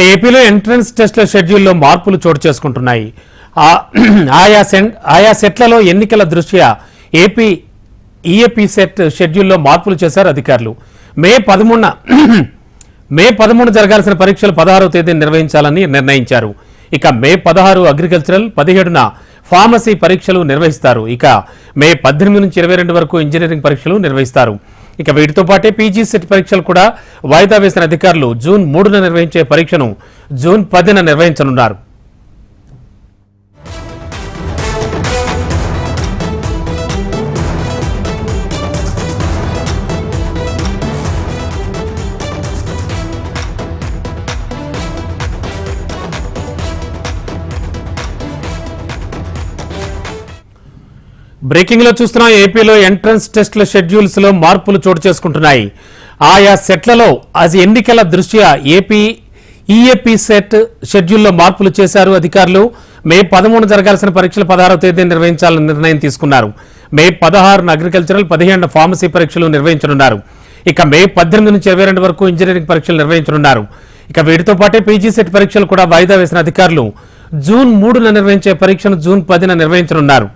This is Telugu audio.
ఏపీలో ఎంట్రన్స్ టెస్టుల షెడ్యూల్లో మార్పులు చోటు చేసుకుంటున్నాయి. ఆయా సెట్లలో ఎన్నికల దృష్ట్యా ఈఏపీ సెట్ షెడ్యూల్లో మార్పులు చేశారు అధికారులు. మే 13 జరగాల్సిన పరీక్షలు 16వ తేదీన నిర్వహించాలని నిర్ణయించారు. ఇక మే 16 అగ్రికల్చరల్, 17న ఫార్మసీ పరీక్షలు నిర్వహిస్తారు. ఇక మే 18 నుంచి 22 వరకు ఇంజనీరింగ్ పరీక్షలు నిర్వహిస్తారు. ఇక వీటితో పాటే పీజీ సెట్ పరీక్షలు కూడా వాయిదా వేసిన అధికారులు జూన్ 3న నిర్వహించే పరీక్షను జూన్ 10న నిర్వహించనున్నారు. బ్రేకింగ్ లో చూస్తున్నాం. ఏపీలో ఎంట్రన్స్ టెస్టుల షెడ్యూల్స్ లో మార్పులు చోటు చేసుకుంటున్నాయి. ఆయా సెట్లలో ఎన్నికల దృష్ట్యా ఈఏపీ సెట్ షెడ్యూల్లో మార్పులు చేశారు అధికారులు. మే 13 జరగాల్సిన పరీక్షలు 16వ తేదీన నిర్వహించాలని నిర్ణయం తీసుకున్నారు. మే 16న అగ్రికల్చరల్, 15న ఫార్మసీ పరీక్షలు నిర్వహించనున్నారు. ఇక మే 18 నుంచి 22 వరకు ఇంజనీరింగ్ పరీక్షలు నిర్వహించనున్నారు. ఇక వీటితో పాటే పీజీ సెట్ పరీక్షలు కూడా వాయిదా వేసిన అధికారులు జూన్ 3న నిర్వహించే పరీక్షను జూన్ 10న నిర్వహించనున్నారు.